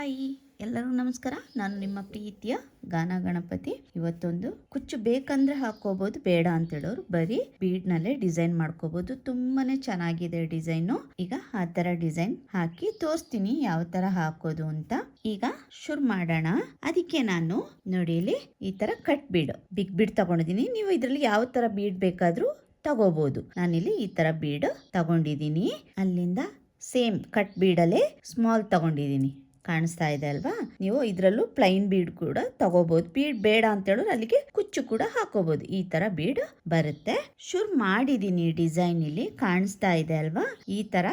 Hi ಎಲ್ಲರೂ ನಮಸ್ಕಾರ. ನಾನು ನಿಮ್ಮ ಪ್ರೀತಿಯ ಗಾನ ಗಣಪತಿ. ಇವತ್ತೊಂದು ಕುಚ್ಚು ಬೇಕಂದ್ರೆ ಹಾಕೋಬಹುದು, ಬೇಡ ಅಂತ ಹೇಳೋರು ಬರೀ ಬೀಡ್ನಲ್ಲೇ ಡಿಸೈನ್ ಮಾಡ್ಕೋಬಹುದು. ತುಂಬಾನೇ ಚೆನ್ನಾಗಿದೆ ಡಿಸೈನು. ಈಗ ಆ ತರ ಡಿಸೈನ್ ಹಾಕಿ ತೋರಿಸ್ತೀನಿ ಯಾವ ತರ ಹಾಕೋದು ಅಂತ. ಈಗ ಶುರು ಮಾಡೋಣ. ಅದಕ್ಕೆ ನಾನು ನೋಡಿ ಇಲ್ಲಿ ಈ ತರ ಕಟ್ ಬೀಡ್, ಬಿಗ್ ಬೀಡ್ ತಗೊಂಡಿದ್ದೀನಿ. ನೀವು ಇದ್ರಲ್ಲಿ ಯಾವ ತರ ಬೀಡ್ ಬೇಕಾದ್ರೂ ತಗೋಬಹುದು. ನಾನಿಲ್ಲಿ ಈ ತರ ಬೀಡ್ ತಗೊಂಡಿದ್ದೀನಿ. ಅಲ್ಲಿಂದ ಸೇಮ್ ಕಟ್ ಬೀಡಲ್ಲೇ ಸ್ಮಾಲ್ ತಗೊಂಡಿದ್ದೀನಿ. ಕಾಣಿಸ್ತಾ ಇದೆ ಅಲ್ವಾ? ನೀವು ಇದ್ರಲ್ಲೂ ಪ್ಲೈನ್ ಬೀಡ್ ಕೂಡ ತಗೋಬಹುದು. ಬೀಡ್ ಬೇಡ ಅಂತ ಹೇಳಿದ್ರೆ ಅಲ್ಲಿಗೆ ಕುಚ್ಚು ಕೂಡ ಹಾಕೋಬಹುದು. ಈ ತರ ಬೀಡ್ ಬರುತ್ತೆ. ಶುರು ಮಾಡಿದೀನಿ ಡಿಸೈನ್. ಇಲ್ಲಿ ಕಾಣಿಸ್ತಾ ಇದೆ ಅಲ್ವಾ? ಈ ತರ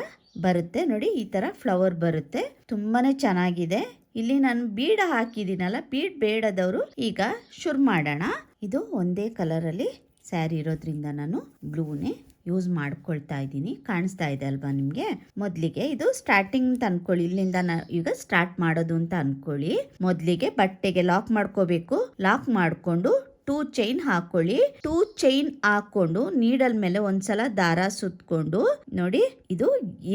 ಬರುತ್ತೆ ನೋಡಿ. ಈ ತರ ಫ್ಲವರ್ ಬರುತ್ತೆ. ತುಂಬಾನೇ ಚೆನ್ನಾಗಿದೆ. ಇಲ್ಲಿ ನಾನು ಬೀಡ ಹಾಕಿದ್ದೀನಲ್ಲ, ಬೀಡ್ ಬೇಡದವರು ಈಗ ಶುರು ಮಾಡೋಣ. ಇದು ಒಂದೇ ಕಲರ್ ಅಲ್ಲಿ ಸ್ಯಾರಿ ಇರೋದ್ರಿಂದ ನಾನು ಬ್ಲೂನೇ ಯೂಸ್ ಮಾಡ್ಕೊಳ್ತಾ ಇದ್ದೀನಿ. ಕಾಣಿಸ್ತಾ ಇದೆ ಅಲ್ವಾ ನಿಮ್ಗೆ? ಮೊದಲಿಗೆ ಇದು ಸ್ಟಾರ್ಟಿಂಗ್ ಅಂತ ಅನ್ಕೊಳ್ಳಿ. ಇಲ್ಲಿಂದ ಈಗ ಸ್ಟಾರ್ಟ್ ಮಾಡೋದು ಅಂತ ಅನ್ಕೊಳ್ಳಿ. ಮೊದಲಿಗೆ ಬಟ್ಟೆಗೆ ಲಾಕ್ ಮಾಡ್ಕೋಬೇಕು. ಲಾಕ್ ಮಾಡ್ಕೊಂಡು 2 ಚೈನ್ ಹಾಕೊಳ್ಳಿ. 2 ಚೈನ್ ಹಾಕೊಂಡು ನೀಡಲ್ ಮೇಲೆ ಒಂದ್ಸಲ ದಾರ ಸುತ್ಕೊಂಡು ನೋಡಿ, ಇದು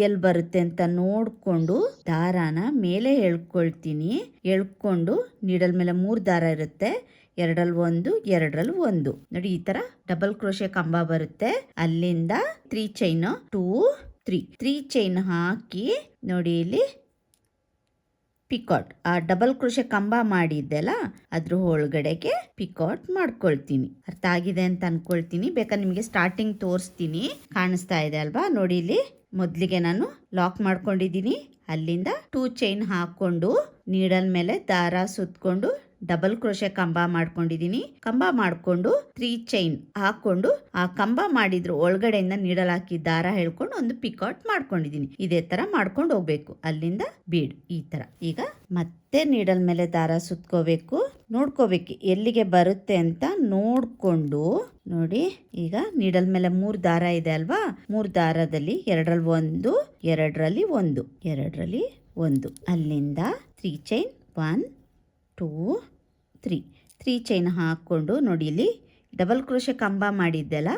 ಎಲ್ಲಿ ಬರುತ್ತೆ ಅಂತ ನೋಡ್ಕೊಂಡು ದಾರಾನ ಮೇಲೆ ಎಳ್ಕೊಳ್ತೀನಿ. ಎಳ್ಕೊಂಡು ನೀಡಲ್ ಮೇಲೆ 3 ದಾರ ಇರುತ್ತೆ. 2ರಲ್ಲಿ 1, 2ರಲ್ಲಿ 1 ನೋಡಿ. ಈ ತರ ಡಬಲ್ ಕ್ರೋಶೆ ಕಂಬ ಬರುತ್ತೆ. ಅಲ್ಲಿಂದ 3 ಚೈನ್ 2 3 ಚೈನ್ ಹಾಕಿ ನೋಡಿ ಇಲ್ಲಿ ಪಿಕಾಟ್, ಆ ಡಬಲ್ ಕ್ರೋಶೆ ಕಂಬ ಮಾಡಿದ್ದೆಲ್ಲ ಅದ್ರ ಒಳಗಡೆಗೆ ಪಿಕಾಟ್ ಮಾಡ್ಕೊಳ್ತೀನಿ. ಅರ್ಥ ಆಗಿದೆ ಅಂತ ಅನ್ಕೊಳ್ತೀನಿ. ಬೇಕಾದ್ರೆ ನಿಮಗೆ ಸ್ಟಾರ್ಟಿಂಗ್ ತೋರಿಸ್ತೀನಿ. ಕಾಣಿಸ್ತಾ ಇದೆ ಅಲ್ವಾ? ನೋಡಿ ಇಲ್ಲಿ ಮೊದಲಿಗೆ ನಾನು ಲಾಕ್ ಮಾಡ್ಕೊಂಡಿದ್ದೀನಿ. ಅಲ್ಲಿಂದ 2 ಚೈನ್ ಹಾಕೊಂಡು ನೀಡಲ್ ಮೇಲೆ ದಾರ ಸುತ್ಕೊಂಡು ಡಬಲ್ ಕ್ರೋಶೆ ಕಂಬ ಮಾಡ್ಕೊಂಡಿದ್ದೀನಿ. ಕಂಬ ಮಾಡ್ಕೊಂಡು 3 ಚೈನ್ ಹಾಕೊಂಡು ಆ ಕಂಬ ಮಾಡಿದ್ರು ಒಳಗಡೆಯಿಂದ ನೀಡಲ್ ಹಾಕಿ ದಾರ ಹೇಳ್ಕೊಂಡು ಒಂದು ಪಿಕಾಟ್ ಮಾಡ್ಕೊಂಡಿದ್ದೀನಿ. ಇದೇ ತರ ಮಾಡ್ಕೊಂಡು ಹೋಗ್ಬೇಕು. ಅಲ್ಲಿಂದ ಬೀಡ್ ಈ ತರ. ಈಗ ಮತ್ತೆ ನೀಡಲ್ ಮೇಲೆ ದಾರ ಸುತ್ಕೋಬೇಕು. ನೋಡ್ಕೋಬೇಕು ಎಲ್ಲಿಗೆ ಬರುತ್ತೆ ಅಂತ ನೋಡ್ಕೊಂಡು ನೋಡಿ. ಈಗ ನೀಡಲ್ ಮೇಲೆ 3 ದಾರ ಇದೆ ಅಲ್ವಾ? 3 ದಾರದಲ್ಲಿ 2ರಲ್ಲಿ 1, 2ರಲ್ಲಿ 1, 2ರಲ್ಲಿ 1 ಅಲ್ಲಿಂದ 3 ಚೈನ್ 1 2 3 ಚೈನ್ ಹಾಕ್ಕೊಂಡು ನೋಡಿ ಇಲ್ಲಿ ಡಬಲ್ ಕ್ರೋಶೆ ಕಂಬ ಮಾಡಿದ್ದೆಲ್ಲ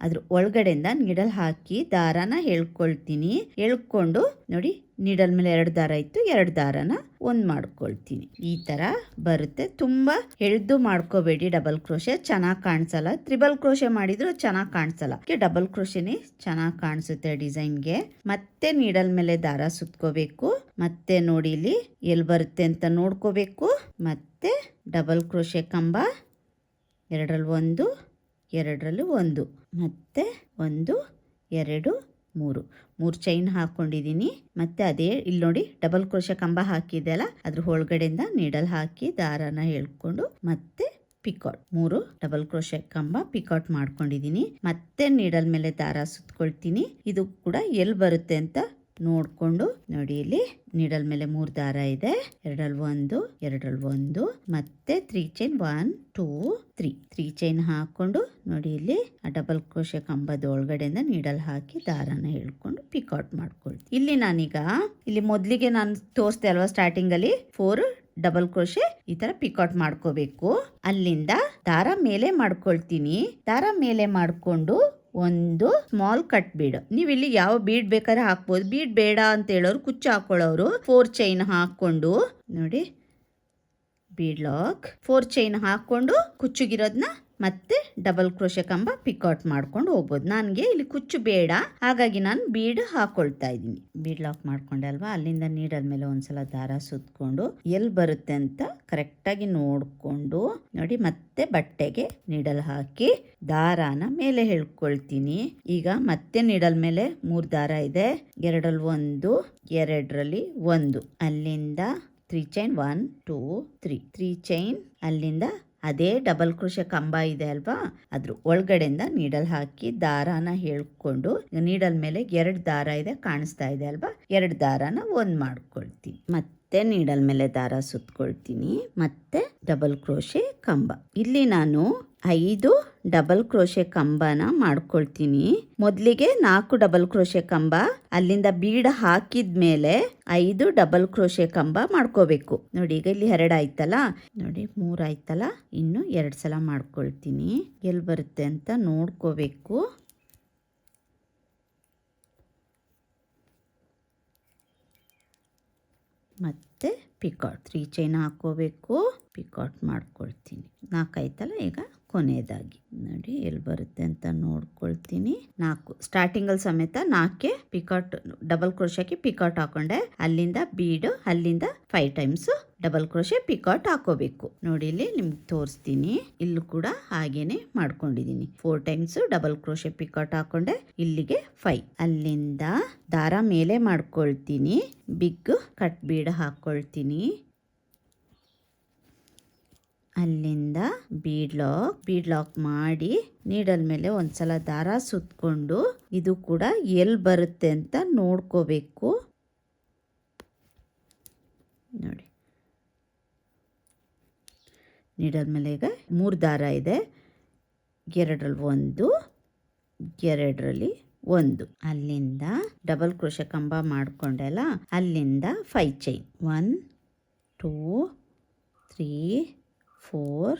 ಅದ್ರ ಒಳಗಡೆಯಿಂದ ನೀಡಲ್ ಹಾಕಿ ದಾರಾನ ಎಳ್ಕೊಳ್ತೀನಿ. ಎಳ್ಕೊಂಡು ನೋಡಿ ನೀಡಲ್ ಮೇಲೆ 2 ದಾರ ಇತ್ತು, 2 ದಾರನ 1 ಮಾಡ್ಕೊಳ್ತೀನಿ. ಈ ತರ ಬರುತ್ತೆ. ತುಂಬಾ ಎಳ್ದು ಮಾಡ್ಕೋಬೇಡಿ. ಡಬಲ್ ಕ್ರೋಶೆ ಚೆನ್ನಾಗಿ ಕಾಣಿಸಲ್ಲ. ತ್ರಿಬಲ್ ಕ್ರೋಶೆ ಮಾಡಿದ್ರು ಚೆನ್ನಾಗಿ ಕಾಣಿಸಲ್ಲ. ಡಬಲ್ ಕ್ರೋಶೆನೇ ಚೆನ್ನಾಗಿ ಕಾಣಿಸುತ್ತೆ ಡಿಸೈನ್ಗೆ. ಮತ್ತೆ ನೀಡಲ್ ಮೇಲೆ ದಾರ ಸುತ್ಕೋಬೇಕು. ಮತ್ತೆ ನೋಡಿ ಇಲ್ಲಿ ಎಲ್ಲಿ ಬರುತ್ತೆ ಅಂತ ನೋಡ್ಕೋಬೇಕು. ಮತ್ತೆ ಡಬಲ್ ಕ್ರೋಶೆ ಕಂಬ 2ರಲ್ಲಿ 1, 2ರಲ್ಲಿ 1 ಮತ್ತೆ 1 2 3 ಚೈನ್ ಹಾಕೊಂಡಿದ್ದೀನಿ. ಮತ್ತೆ ಅದೇ ಇಲ್ಲಿ ನೋಡಿ ಡಬಲ್ ಕ್ರೋಶೆ ಕಂಬ ಹಾಕಿದೆ ಅಲ್ಲ, ಅದ್ರ ಒಳಗಡೆಯಿಂದ ನೀಡಲ್ ಹಾಕಿ ದಾರಾನ ಎಳ್ಕೊಂಡು ಮತ್ತೆ ಪಿಕಾಟ್ 3 ಡಬಲ್ ಕ್ರೋಶೆ ಕಂಬ ಪಿಕಾಟ್ ಮಾಡ್ಕೊಂಡಿದ್ದೀನಿ. ಮತ್ತೆ ನೀಡಲ್ ಮೇಲೆ ದಾರ ಸುತ್ಕೊಳ್ತೀನಿ. ಇದು ಕೂಡ ಎಲ್ಲಿ ಬರುತ್ತೆ ಅಂತ ನೋಡ್ಕೊಂಡು ನೋಡಿ ಇಲ್ಲಿ ನೀಡಲ್ ಮೇಲೆ 3 ದಾರ ಇದೆ. 2ರಲ್ಲಿ 1, 2ರಲ್ಲಿ 1 ಮತ್ತೆ 3 ಚೈನ್ 1 2 3 ಚೈನ್ ಹಾಕೊಂಡು ನೋಡಿ ಇಲ್ಲಿ ಆ ಡಬಲ್ ಕ್ರೋಶೆ ಕಂಬದ ಒಳಗಡೆಯಿಂದ ನೀಡಲ್ ಹಾಕಿ ದಾರಾನ ಹೇಳ್ಕೊಂಡು ಪಿಕಾಟ್ ಮಾಡ್ಕೊಳ್ತೀನಿ. ಇಲ್ಲಿ ನಾನೀಗ ಇಲ್ಲಿ ಮೊದಲಿಗೆ ನಾನು ತೋರಿಸ್ದೆ ಅಲ್ವಾ ಸ್ಟಾರ್ಟಿಂಗ್ ಅಲ್ಲಿ 4 ಡಬಲ್ ಕ್ರೋಶೆ ಈ ತರ ಪಿಕಾಟ್ ಮಾಡ್ಕೋಬೇಕು. ಅಲ್ಲಿಂದ ದಾರ ಮೇಲೆ ಮಾಡ್ಕೊಳ್ತೀನಿ. ದಾರ ಮೇಲೆ ಮಾಡ್ಕೊಂಡು ಒಂದು ಸ್ಮಾಲ್ ಕಟ್ ಬೀಡ್. ನೀವು ಇಲ್ಲಿ ಯಾವ ಬೀಡ್ ಬೇಕಾದ್ರೆ ಹಾಕ್ಬೋದು. ಬೀಡ್ ಬೇಡ ಅಂತ ಹೇಳೋರು, ಕುಚ್ಚು ಹಾಕೊಳ್ಳೋರು 4 ಚೈನ್ ಹಾಕೊಂಡು ನೋಡಿ ಬೀಡ್ ಲಾಕ್ 4 ಚೈನ್ ಹಾಕೊಂಡು ಕುಚ್ಚುಗಿರೋದನ್ನ ಮತ್ತೆ ಡಬಲ್ ಕ್ರೋಶೆ ಕಂಬ ಪಿಕಾಟ್ ಮಾಡ್ಕೊಂಡು ಹೋಗ್ಬೋದು. ನನಗೆ ಇಲ್ಲಿ ಕುಚ್ಚು ಬೇಡ, ಹಾಗಾಗಿ ನಾನು ಬೀಡ್ ಹಾಕೊಳ್ತಾ ಇದ್ದೀನಿ. ಬೀಡ್ ಲಾಕ್ ಮಾಡ್ಕೊಂಡೆ ಅಲ್ವಾ? ಅಲ್ಲಿಂದ ನೀಡಲ್ ಮೇಲೆ ಒಂದ್ಸಲ ದಾರ ಸುತ್ಕೊಂಡು ಎಲ್ಲಿ ಬರುತ್ತೆ ಅಂತ ಕರೆಕ್ಟಾಗಿ ನೋಡ್ಕೊಂಡು ನೋಡಿ ಮತ್ತೆ ಬಟ್ಟೆಗೆ ನೀಡಲ್ ಹಾಕಿ ದಾರಾನ ಮೇಲೆ ಎಳ್ಕೊಳ್ತೀನಿ. ಈಗ ಮತ್ತೆ ನೀಡಲ್ ಮೇಲೆ 3 ದಾರ ಇದೆ. 2ರಲ್ಲಿ 1, 2ರಲ್ಲಿ 1 ಅಲ್ಲಿಂದ 3 ಚೈನ್ 1 2 3 ಚೈನ್. ಅಲ್ಲಿಂದ ಅದೇ ಡಬಲ್ ಕ್ರೋಶೆ ಕಂಬ ಇದೆ ಅಲ್ವಾ? ಅದ್ರ ಒಳಗಡೆಯಿಂದ ನೀಡಲ್ ಹಾಕಿ ದಾರಾನ ಹೇಳ್ಕೊಂಡು ನೀಡಲ್ ಮೇಲೆ 2 ದಾರ ಇದೆ, ಕಾಣಿಸ್ತಾ ಇದೆ ಅಲ್ವಾ? 2 ದಾರಾನ 1 ಮಾಡ್ಕೊಳ್ತೀನಿ. ಮತ್ತೆ ನೀಡಲ್ ಮೇಲೆ ದಾರ ಸುತ್ಕೊಳ್ತೀನಿ. ಮತ್ತೆ ಡಬಲ್ ಕ್ರೋಶೆ ಕಂಬ. ಇಲ್ಲಿ ನಾನು 5 ಡಬಲ್ ಕ್ರೋಶೆ ಕಂಬನ ಮಾಡ್ಕೊಳ್ತೀನಿ. ಮೊದಲಿಗೆ 4 ಡಬಲ್ ಕ್ರೋಶೆ ಕಂಬ, ಅಲ್ಲಿಂದ ಬೀಡ ಹಾಕಿದ್ಮೇಲೆ 5 ಡಬಲ್ ಕ್ರೋಶೆ ಕಂಬ ಮಾಡ್ಕೋಬೇಕು. ನೋಡಿ ಈಗ ಇಲ್ಲಿ 2 ಆಯ್ತಲ್ಲ, ನೋಡಿ 3 ಆಯ್ತಲ್ಲ, ಇನ್ನು 2 ಸಲ ಮಾಡ್ಕೊಳ್ತೀನಿ. ಎಲ್ಲಿ ಬರುತ್ತೆ ಅಂತ ನೋಡ್ಕೋಬೇಕು. ಮತ್ತು ಪಿಕಾಟ್ 3 ಚೈನ್ ಹಾಕ್ಕೋಬೇಕು. ಪಿಕಾಟ್ ಮಾಡ್ಕೊಳ್ತೀನಿ. 4 ಆಯ್ತಲ್ಲ. ಈಗ ಕೊನೆಯದಾಗಿ ನೋಡಿ ಎಲ್ಲಿ ಬರುತ್ತೆ ಅಂತ ನೋಡ್ಕೊಳ್ತೀನಿ. 4 ಸ್ಟಾರ್ಟಿಂಗಲ್ಲಿ ಸಮೇತ 4ಕ್ಕೆ ಪಿಕಾಟ್ ಡಬಲ್ ಕ್ರೋಶೆ ಹಾಕಿ ಪಿಕಾಟ್ ಹಾಕೊಂಡೆ. ಅಲ್ಲಿಂದ ಬೀಡು, ಅಲ್ಲಿಂದ 5 ಟೈಮ್ಸ್ ಡಬಲ್ ಕ್ರೋಶೆ ಪಿಕಾಟ್ ಹಾಕೋಬೇಕು. ನೋಡಿ ಇಲ್ಲಿ ನಿಮ್ಗೆ ತೋರಿಸ್ತೀನಿ. ಇಲ್ಲೂ ಕೂಡ ಹಾಗೇನೆ ಮಾಡ್ಕೊಂಡಿದ್ದೀನಿ. 4 ಟೈಮ್ಸ್ ಡಬಲ್ ಕ್ರೋಶೆ ಪಿಕಾಟ್ ಹಾಕೊಂಡೆ. ಇಲ್ಲಿಗೆ 5. ಅಲ್ಲಿಂದ ದಾರ ಮೇಲೆ ಮಾಡ್ಕೊಳ್ತೀನಿ. ಬಿಗ್ ಕಟ್ ಬೀಡ್ ಹಾಕೊಳ್ತೀನಿ. ಅಲ್ಲಿಂದ ಬೀಡ್ ಲಾಕ್ ಮಾಡಿ ನೀಡಲ್ ಮೇಲೆ ಒಂದ್ಸಲ ದಾರ ಸುತ್ಕೊಂಡು ಇದು ಕೂಡ ಎಲ್ಲಿ ಬರುತ್ತೆ ಅಂತ ನೋಡ್ಕೋಬೇಕು. ನೋಡಿ ನೀಡಲ್ ಮೇಲೆ ಈಗ 3 ದಾರ ಇದೆ. 2ರಲ್ಲಿ 1, 2ರಲ್ಲಿ 1. ಅಲ್ಲಿಂದ ಡಬಲ್ ಕ್ರೋಶೆ ಕಂಬ ಮಾಡ್ಕೊಂಡೆಲ್ಲ. ಅಲ್ಲಿಂದ 5 ಚೈನ್ 1 2 3 4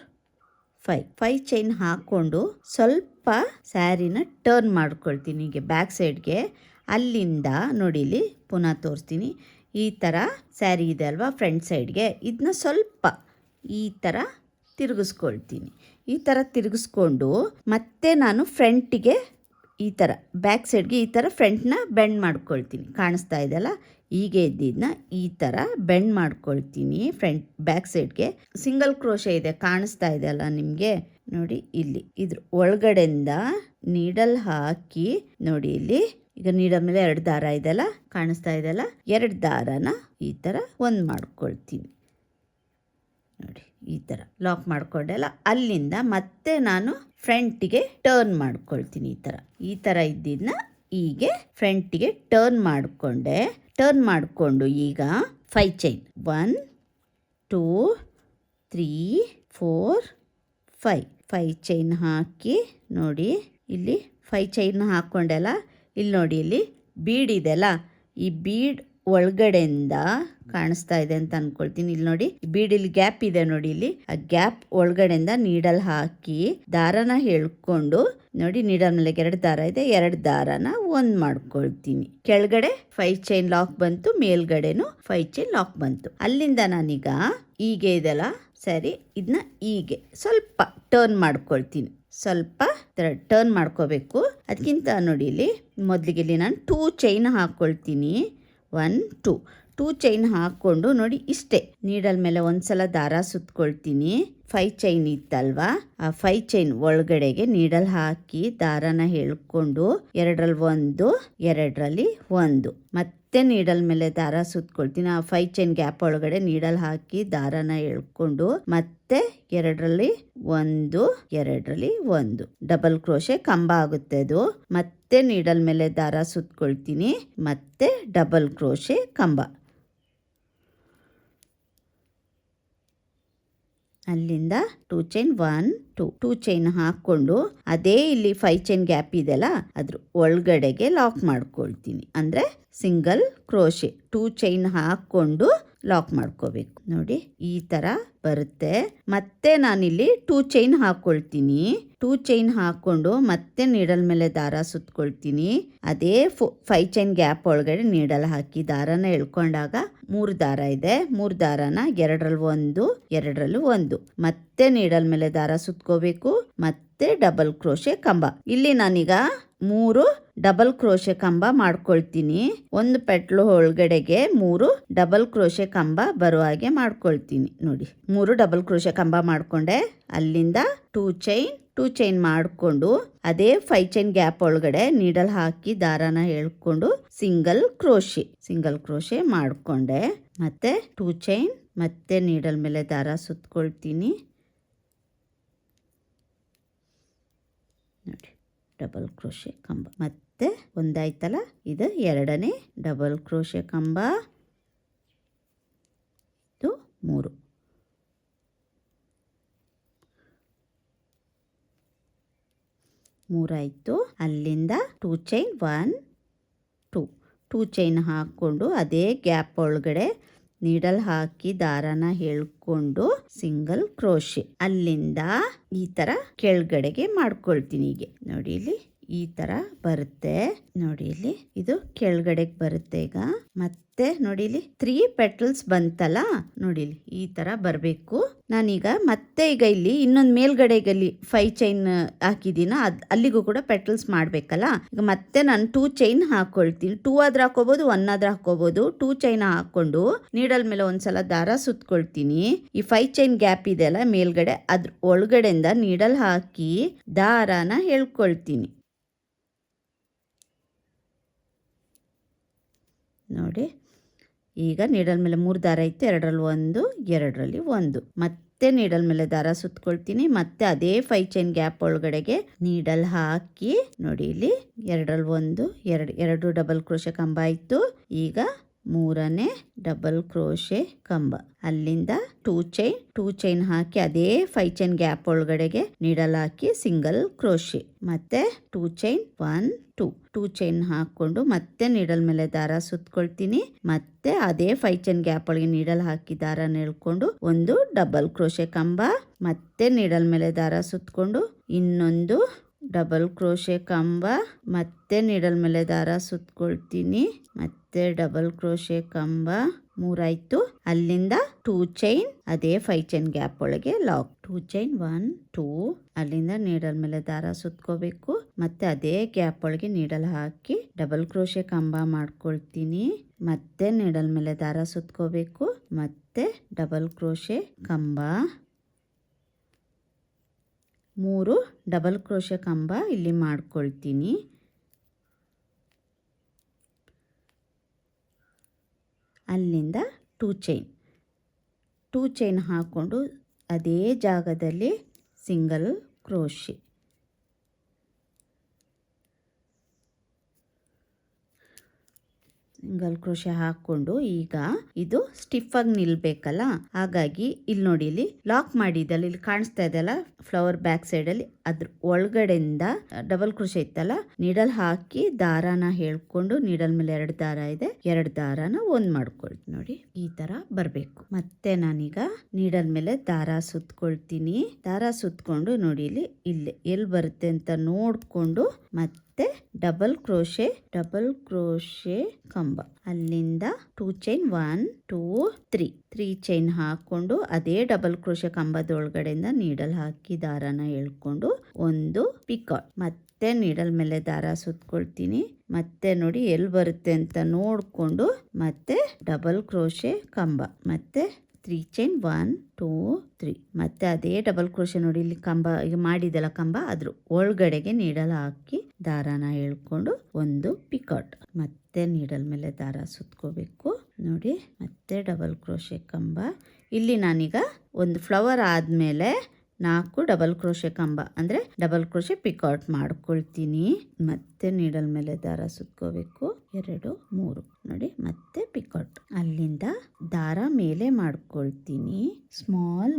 5 ಚೈನ್ ಹಾಕ್ಕೊಂಡು ಸ್ವಲ್ಪ ಸ್ಯಾರಿನ ಟರ್ನ್ ಮಾಡ್ಕೊಳ್ತೀನಿ ಹೀಗೆ ಬ್ಯಾಕ್ ಸೈಡ್ಗೆ. ಅಲ್ಲಿಂದ ನೋಡಿ ಇಲ್ಲಿ ಪುನಃ ತೋರಿಸ್ತೀನಿ. ಈ ಥರ ಸ್ಯಾರಿ ಇದೆ ಅಲ್ವಾ ಫ್ರಂಟ್ ಸೈಡ್ಗೆ, ಇದನ್ನ ಸ್ವಲ್ಪ ಈ ಥರ ತಿರುಗಿಸ್ಕೊಳ್ತೀನಿ. ಈ ಥರ ತಿರುಗಿಸ್ಕೊಂಡು ಮತ್ತೆ ನಾನು ಫ್ರಂಟಿಗೆ ಈ ಥರ ಬ್ಯಾಕ್ ಸೈಡ್ಗೆ ಈ ಥರ ಫ್ರಂಟ್ನ ಬೆಂಡ್ ಮಾಡ್ಕೊಳ್ತೀನಿ. ಕಾಣಿಸ್ತಾ ಇದೆಯಲ್ಲ, ಹೀಗೆ ಇದ್ದಿದ್ದನ್ನ ಈ ಥರ ಬೆಂಡ್ ಮಾಡ್ಕೊಳ್ತೀನಿ ಫ್ರಂಟ್ ಬ್ಯಾಕ್ ಸೈಡ್ಗೆ. ಸಿಂಗಲ್ ಕ್ರೋಶೆ ಇದೆ, ಕಾಣಿಸ್ತಾ ಇದೆಯಲ್ಲ ನಿಮಗೆ. ನೋಡಿ ಇಲ್ಲಿ ಇದ್ರ ಒಳಗಡೆಯಿಂದ ನೀಡಲ್ ಹಾಕಿ ನೋಡಿ ಇಲ್ಲಿ ಈಗ ನೀಡಲ್ ಮೇಲೆ 2 ದಾರ ಇದೆಯಲ್ಲ, ಕಾಣಿಸ್ತಾ ಇದೆಯಲ್ಲ, 2 ದಾರನ ಈ ಥರ ಒಂದು ಮಾಡ್ಕೊಳ್ತೀನಿ. ನೋಡಿ ಈ ಥರ ಲಾಕ್ ಮಾಡ್ಕೊಂಡೆಲ್ಲ. ಅಲ್ಲಿಂದ ಮತ್ತೆ ನಾನು ಫ್ರಂಟಿಗೆ ಟರ್ನ್ ಮಾಡ್ಕೊಳ್ತೀನಿ. ಈ ಥರ ಇದ್ದಿದ್ದನ್ನ ಹೀಗೆ ಫ್ರಂಟಿಗೆ ಟರ್ನ್ ಮಾಡಿಕೊಂಡೆ. ಟರ್ನ್ ಮಾಡಿಕೊಂಡು ಈಗ 5 ಚೈನ್ 1 2 3 4 5 ಚೈನ್ ಹಾಕಿ ನೋಡಿ ಇಲ್ಲಿ 5 ಚೈನ್ ಹಾಕ್ಕೊಂಡೆಲ್ಲ. ಇಲ್ಲಿ ನೋಡಿ ಇಲ್ಲಿ ಬೀಡ್ ಇದೆಲ್ಲ, ಈ ಬೀಡ್ ಒಳಗಡೆಯಿಂದ ಕಾಣಿಸ್ತಾ ಇದೆ ಅಂತ ಅನ್ಕೊಳ್ತೀನಿ. ಇಲ್ಲಿ ನೋಡಿ ಬೀಡ್ ಇಲ್ಲಿ ಗ್ಯಾಪ್ ಇದೆ ನೋಡಿ, ಇಲ್ಲಿ ಆ ಗ್ಯಾಪ್ ಒಳಗಡೆಯಿಂದ ನೀಡಲ್ ಹಾಕಿ ದಾರನ ಹೇಳ್ಕೊಂಡು ನೋಡಿ ನೀಡಲ್ ಮೇಲೆ 2 ದಾರ ಇದೆ, 2 ದಾರನ ಒಂದು ಮಾಡ್ಕೊಳ್ತೀನಿ. ಕೆಳಗಡೆ 5 ಚೈನ್ ಲಾಕ್ ಬಂತು, ಮೇಲ್ಗಡೆನು 5 ಚೈನ್ ಲಾಕ್ ಬಂತು. ಅಲ್ಲಿಂದ ನಾನೀಗ ಹೀಗೆ ಇದೆಲ್ಲ ಸರಿ, ಇದನ್ನ ಹೀಗೆ ಸ್ವಲ್ಪ ಟರ್ನ್ ಮಾಡ್ಕೊಳ್ತೀನಿ. ಸ್ವಲ್ಪ ಟರ್ನ್ ಮಾಡ್ಕೋಬೇಕು. ಅದಕ್ಕಿಂತ ನೋಡಿ ಇಲ್ಲಿ ಮೊದಲಿಗೆ ಇಲ್ಲಿ ನಾನು 2 ಚೈನ್ ಹಾಕ್ಕೊಳ್ತೀನಿ. 1 2 ಚೈನ್ ಹಾಕ್ಕೊಂಡು ನೋಡಿ ಇಷ್ಟೇ ನೀಡಲ್ ಮೇಲೆ ಒಂದ್ಸಲ ದಾರ ಸುತ್ಕೊಳ್ತೀನಿ. 5 ಚೈನ್ ಇತ್ತಲ್ವಾ, ಆ 5 ಚೈನ್ ಒಳಗಡೆಗೆ ನೀಡಲ್ ಹಾಕಿ ದಾರನ ಹೇಳ್ಕೊಂಡು 2ರಲ್ಲಿ 1 2ರಲ್ಲಿ 1 ಮತ್ತೆ ನೀಡಲ್ ಮೇಲೆ ದಾರ ಸುತ್ಕೊಳ್ತೀನಿ. ಆ 5 ಚೈನ್ ಗ್ಯಾಪ್ ಒಳಗಡೆ ನೀಡಲ್ ಹಾಕಿ ದಾರನ ಹೇಳ್ಕೊಂಡು ಮತ್ತೆ 2ರಲ್ಲಿ 1 2ರಲ್ಲಿ 1 ಡಬಲ್ ಕ್ರೋಶೆ ಕಂಬ ಆಗುತ್ತೆ ಅದು. ಮತ್ತೆ ನೀಡಲ್ ಮೇಲೆ ದಾರ ಸುತ್ಕೊಳ್ತೀನಿ, ಮತ್ತೆ ಡಬಲ್ ಕ್ರೋಶೆ ಕಂಬ. ಅಲ್ಲಿಂದ 2 ಚೈನ್ 1 2 ಚೈನ್ ಹಾಕ್ಕೊಂಡು ಅದೇ ಇಲ್ಲಿ 5 ಚೈನ್ ಗ್ಯಾಪ್ ಇದೆಯಲ್ಲ ಅದ್ರ ಒಳಗಡೆಗೆ ಲಾಕ್ ಮಾಡ್ಕೊಳ್ತೀನಿ. ಅಂದರೆ ಸಿಂಗಲ್ ಕ್ರೋಶೆ 2 ಚೈನ್ ಹಾಕ್ಕೊಂಡು ಲಾಕ್ ಮಾಡ್ಕೋಬೇಕು. ನೋಡಿ ಈ ಥರ ಬರುತ್ತೆ. ಮತ್ತೆ ನಾನಿಲ್ಲಿ 2 ಚೈನ್ ಹಾಕ್ಕೊಳ್ತೀನಿ. 2 ಚೈನ್ ಹಾಕ್ಕೊಂಡು ಮತ್ತೆ ನೀಡಲ್ ಮೇಲೆ ದಾರ ಸುತ್ಕೊಳ್ತೀನಿ. ಅದೇ 5 ಚೈನ್ ಗ್ಯಾಪ್ ಒಳಗಡೆ ನೀಡಲ್ ಹಾಕಿ ದಾರನ ಎಳ್ಕೊಂಡಾಗ 3 ದಾರ ಇದೆ, 3 ದಾರನ 2ರಲ್ಲಿ 1 2ರಲ್ಲಿ 1 ಮತ್ತೆ ನೀಡಲ್ ಮೇಲೆ ದಾರ ಸುತ್ಕೋಬೇಕು. ಮತ್ತೆ ಡಬಲ್ ಕ್ರೋಶೆ ಕಂಬ. ಇಲ್ಲಿ ನಾನೀಗ 3 ಡಬಲ್ ಕ್ರೋಶೆ ಕಂಬ ಮಾಡ್ಕೊಳ್ತೀನಿ. ಒಂದು ಪೆಟ್ಲು ಒಳಗಡೆಗೆ 3 ಡಬಲ್ ಕ್ರೋಶೆ ಕಂಬ ಬರೋ ಹಾಗೆ ಮಾಡ್ಕೊಳ್ತೀನಿ. ನೋಡಿ 3 ಡಬಲ್ ಕ್ರೋಶೆ ಕಂಬ ಮಾಡ್ಕೊಂಡೆ. ಅಲ್ಲಿಂದ 2 ಚೈನ್ ಮಾಡಿಕೊಂಡು ಅದೇ 5 ಚೈನ್ ಗ್ಯಾಪ್ ಒಳಗಡೆ ನೀಡಲ್ ಹಾಕಿ ದಾರನ ಹೇಳ್ಕೊಂಡು ಸಿಂಗಲ್ ಕ್ರೋಶೆ ಮಾಡಿಕೊಂಡೆ. ಮತ್ತೆ 2 ಚೈನ್ ಮತ್ತೆ ನೀಡಲ್ ಮೇಲೆ ದಾರ ಸುತ್ಕೊಳ್ತೀನಿ. ನೋಡಿ ಡಬಲ್ ಕ್ರೋಶೆ ಕಂಬ. ಮತ್ತೆ ಒಂದಾಯ್ತಲ್ಲ, ಇದು 2ನೇ ಡಬಲ್ ಕ್ರೋಶೆ ಕಂಬ. ಇದು 3 ಆಯಿತು. ಅಲ್ಲಿಂದ 2 ಚೈನ್ 1 2 ಚೈನ್ ಹಾಕ್ಕೊಂಡು ಅದೇ ಗ್ಯಾಪ್ ಒಳಗಡೆ ನೀಡಲ್ ಹಾಕಿ ದಾರನ ಹೇಳ್ಕೊಂಡು ಸಿಂಗಲ್ ಕ್ರೋಶೆ. ಅಲ್ಲಿಂದ ಈ ಥರ ಕೆಳಗಡೆಗೆ ಮಾಡ್ಕೊಳ್ತೀನಿ. ಹೀಗೆ ನೋಡಿ ಇಲ್ಲಿ ಈ ತರ ಬರುತ್ತೆ ನೋಡಿ. ಇಲ್ಲಿ ಇದು ಕೆಳಗಡೆಗೆ ಬರುತ್ತೆ. ಈಗ ಮತ್ತೆ ನೋಡಿ ಇಲ್ಲಿ 3 ಪೆಟಲ್ಸ್ ಬಂತಲ್ಲ ನೋಡಿ, ಇಲ್ಲಿ ಈ ತರ ಬರಬೇಕು. ನಾನೀಗ ಮತ್ತೆ ಈಗ ಇಲ್ಲಿ ಇನ್ನೊಂದು ಮೇಲ್ಗಡೆಗೆ ಅಲ್ಲಿ 5 ಚೈನ್ ಹಾಕಿದೀನ, ಅಲ್ಲಿಗೂ ಕೂಡ ಪೆಟಲ್ಸ್ ಮಾಡ್ಬೇಕಲ್ಲ. ಈಗ ಮತ್ತೆ ನಾನು 2 ಚೈನ್ ಹಾಕೊಳ್ತೀನಿ. 2 ಆದ್ರೂ ಹಾಕೋಬಹುದು, 1 ಆದ್ರೂ ಹಾಕೋಬಹುದು. 2 ಚೈನ್ ಹಾಕೊಂಡು ನೀಡಲ್ ಮೇಲೆ ಒಂದ್ಸಲ ದಾರ ಸುತ್ಕೊಳ್ತೀನಿ. ಈ 5 ಚೈನ್ ಗ್ಯಾಪ್ ಇದೆಯಲ್ಲ ಮೇಲ್ಗಡೆ, ಅದ್ರ ಒಳಗಡೆಯಿಂದ ನೀಡಲ್ ಹಾಕಿ ದಾರಾನ ಹೇಳ್ಕೊಳ್ತೀನಿ ನೋಡಿ. ಈಗ ನೀಡಲ್ ಮೇಲೆ 3 ದಾರ ಇತ್ತು, 2ರಲ್ಲಿ 1, 2ರಲ್ಲಿ 1. ಮತ್ತೆ ನೀಡಲ್ ಮೇಲೆ ದಾರ ಸುತ್ಕೊಳ್ತೀನಿ. ಮತ್ತೆ ಅದೇ 5 ಚೈನ್ ಗ್ಯಾಪ್ ಒಳಗಡೆಗೆ ನೀಡಲ್ ಹಾಕಿ ನೋಡಿ, ಇಲ್ಲಿ 2ರಲ್ಲಿ 1, 2 ಡಬಲ್ ಕ್ರೋಶೆ ಕಂಬ ಆಯಿತು. ಈಗ 3ನೇ ಡಬಲ್ ಕ್ರೋಶೆ ಕಂಬ, ಅಲ್ಲಿಂದ 2 ಚೈನ್ ಹಾಕಿ ಅದೇ 5 ಚೈನ್ ಗ್ಯಾಪ್ ಒಳಗಡೆಗೆ ನೀಡಲ್ ಹಾಕಿ ಸಿಂಗಲ್ ಕ್ರೋಶೆ, ಮತ್ತೆ 2 ಚೈನ್ 1 2 ಚೈನ್ ಹಾಕೊಂಡು ಮತ್ತೆ ನೀಡಲ್ ಮೇಲೆ ದಾರ ಸುತ್ಕೊಳ್ತೀನಿ. ಮತ್ತೆ ಅದೇ 5 ಚೈನ್ ಗ್ಯಾಪ್ ಒಳಗೆ ನೀಡಲ್ ಹಾಕಿ ದಾರ ಎಳ್ಕೊಂಡು ಒಂದು ಡಬಲ್ ಕ್ರೋಶೆ ಕಂಬ, ಮತ್ತೆ ನೀಡಲ್ ಮೇಲೆ ದಾರ ಸುತ್ಕೊಂಡು ಇನ್ನೊಂದು ಡಬಲ್ ಕ್ರೋಶೆ ಕಂಬ, ಮತ್ತೆ ನೀಡಲ್ ಮೇಲೆ ದಾರ ಸುತ್ಕೊಳ್ತೀನಿ. ಮತ್ತೆ ಡಬಲ್ ಕ್ರೋಶೆ ಕಂಬ, 3 ಆಯ್ತು. ಅಲ್ಲಿಂದ 2 ಚೈನ್ ಅದೇ 5 ಚೈನ್ ಗ್ಯಾಪ್ ಒಳಗೆ ಲಾಕ್, 2 ಚೈನ್ 1 2, ಅಲ್ಲಿಂದ ನೀಡಲ್ ಮೇಲೆ ದಾರ ಸುತ್ಕೋಬೇಕು. ಮತ್ತೆ ಅದೇ ಗ್ಯಾಪ್ ಒಳಗೆ ನೀಡಲ್ ಹಾಕಿ ಡಬಲ್ ಕ್ರೋಶೆ ಕಂಬ ಮಾಡ್ಕೊಳ್ತೀನಿ. ಮತ್ತೆ ನೀಡಲ್ ಮೇಲೆ ದಾರ ಸುತ್ಕೋಬೇಕು, ಮತ್ತೆ ಡಬಲ್ ಕ್ರೋಶೆ ಕಂಬ, 3 ಡಬಲ್ ಕ್ರೋಶೆ ಕಂಬ ಇಲ್ಲಿ ಮಾಡ್ಕೊಳ್ತೀನಿ. ಅಲ್ಲಿಂದ 2 ಚೈನ್ ಹಾಕ್ಕೊಂಡು ಅದೇ ಜಾಗದಲ್ಲಿ ಸಿಂಗಲ್ ಕ್ರೋಶೆ, ಸಿಂಗಲ್ ಕ್ರೋಶೆ ಹಾಕ್ಕೊಂಡು ಈಗ ಇದು ಸ್ಟಿಫ್ ಆಗಿ ನಿಲ್ಬೇಕಲ್ಲ, ಹಾಗಾಗಿ ಇಲ್ಲಿ ನೋಡಿ, ಇಲ್ಲಿ ಲಾಕ್ ಮಾಡಿದಲ್ಲ, ಇಲ್ಲಿ ಕಾಣಿಸ್ತಾ ಇದೆಯಲ್ಲ ಫ್ಲವರ್ ಬ್ಯಾಕ್ ಸೈಡ್ ಅಲ್ಲಿ, ಅದ್ರ ಒಳಗಡೆಯಿಂದ ಡಬಲ್ ಕ್ರೋಶೆ ಇತ್ತಲ್ಲ, ನೀಡಲ್ ಹಾಕಿ ದಾರಾನ ಹೇಳ್ಕೊಂಡು ನೀಡಲ್ ಮೇಲೆ 2 ದಾರ ಇದೆ, 2 ದಾರಾನ ಒಂದ್ ಮಾಡ್ಕೊಳ್ತೀನಿ ನೋಡಿ, ಈ ತರ ಬರ್ಬೇಕು. ಮತ್ತೆ ನಾನೀಗ ನೀಡಲ್ ಮೇಲೆ ದಾರ ಸುತ್ಕೊಳ್ತೀನಿ. ದಾರ ಸುತ್ಕೊಂಡು ನೋಡಿ, ಇಲ್ಲಿ ಎಲ್ಲಿ ಬರುತ್ತೆ ಅಂತ ನೋಡ್ಕೊಂಡು ಮತ್ತೆ ಡಬಲ್ ಕ್ರೋಶೆ ಕಂಬ, ಅಲ್ಲಿಂದ 2 ಚೈನ್ 1 2 3 ಚೈನ್ ಹಾಕೊಂಡು ಅದೇ ಡಬಲ್ ಕ್ರೋಶೆ ಕಂಬದ ಒಳಗಡೆಯಿಂದ ನೀಡಲ್ ಹಾಕಿ ದಾರಾನ ಎಳ್ಕೊಂಡು ಒಂದು ಪಿಕಾಟ್, ಮತ್ತೆ ನೀಡಲ್ ಮೇಲೆ ದಾರ ಸುತ್ಕೊಳ್ತೀನಿ. ಮತ್ತೆ ನೋಡಿ ಎಲ್ಲಿ ಬರುತ್ತೆ ಅಂತ ನೋಡ್ಕೊಂಡು ಮತ್ತೆ ಡಬಲ್ ಕ್ರೋಶೆ ಕಂಬ, ಮತ್ತೆ 3 ಚೈನ್ 1 2 3, ಮತ್ತೆ ಅದೇ ಡಬಲ್ ಕ್ರೋಶೆ ನೋಡಿ, ಇಲ್ಲಿ ಕಂಬ ಈಗ ಮಾಡಿದಲ್ಲ ಕಂಬ, ಅದ್ರ ಒಳಗಡೆಗೆ ನೀಡಲ್ ಹಾಕಿ ದಾರಾನ ಎಳ್ಕೊಂಡು ಒಂದು ಪಿಕಾಟ್, ಮತ್ತೆ ನೀಡಲ್ ಮೇಲೆ ದಾರ ಸುತ್ಕೋಬೇಕು ನೋಡಿ. ಮತ್ತೆ ಡಬಲ್ ಕ್ರೋಶೆ ಕಂಬ, ಇಲ್ಲಿ ನಾನೀಗ ಒಂದು ಫ್ಲವರ್ ಆದಮೇಲೆ 4 ಡಬಲ್ ಕ್ರೋಶೆ ಕಂಬ ಅಂದರೆ ಡಬಲ್ ಕ್ರೋಶೆ ಪಿಕಾಟ್ ಮಾಡ್ಕೊಳ್ತೀನಿ. ಮತ್ತೆ ನೀಡಲ್ ಮೇಲೆ ದಾರ ಸುತ್ಕೋಬೇಕು, 2 3 ನೋಡಿ, ಮತ್ತೆ ಪಿಕಾಟ್, ಅಲ್ಲಿಂದ ದಾರ ಮೇಲೆ ಮಾಡ್ಕೊಳ್ತೀನಿ. ಸ್ಮಾಲ್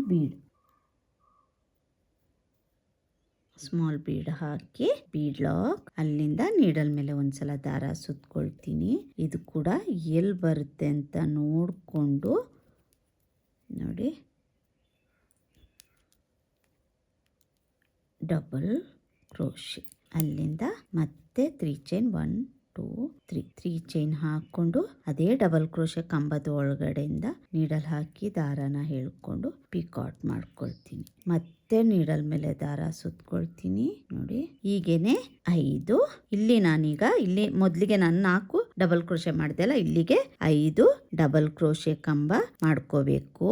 ಬೀಡ್ ಹಾಕಿ ಬೀಡ್ ಲಾಕ್, ಅಲ್ಲಿಂದ ನೀಡಲ್ ಮೇಲೆ ಒಂದ್ಸಲ ದಾರ ಸುತ್ಕೊಳ್ತೀನಿ. ಇದು ಕೂಡ ಎಲ್ಲಿ ಬರುತ್ತೆ ಅಂತ ನೋಡಿಕೊಂಡು ನೋಡಿ, ಡಬಲ್ ಕ್ರೋಶೆ, ಅಲ್ಲಿಂದ ಮತ್ತೆ 3 ಚೈನ್ 1 2 3 ಚೈನ್ ಹಾಕೊಂಡು ಅದೇ ಡಬಲ್ ಕ್ರೋಶೆ ಕಂಬದ ಒಳಗಡೆಯಿಂದ ನೀಡಲ್ ಹಾಕಿ ದಾರಾನ ಹೇಳ್ಕೊಂಡು ಪಿಕಾಟ್ ಮಾಡ್ಕೊಳ್ತೀನಿ. ಮತ್ತೆ ನೀಡಲ್ ಮೇಲೆ ದಾರ ಸುತ್ಕೊಳ್ತೀನಿ ನೋಡಿ. ಹೀಗೇನೆ 5, ಇಲ್ಲಿ ನಾನೀಗ ಇಲ್ಲಿ ಮೊದಲಿಗೆ ನಾನು 4 ಡಬಲ್ ಕ್ರೋಶೆ ಮಾಡಿದೆ ಅಲ್ಲ, ಇಲ್ಲಿಗೆ 5 ಡಬಲ್ ಕ್ರೋಶೆ ಕಂಬ ಮಾಡ್ಕೋಬೇಕು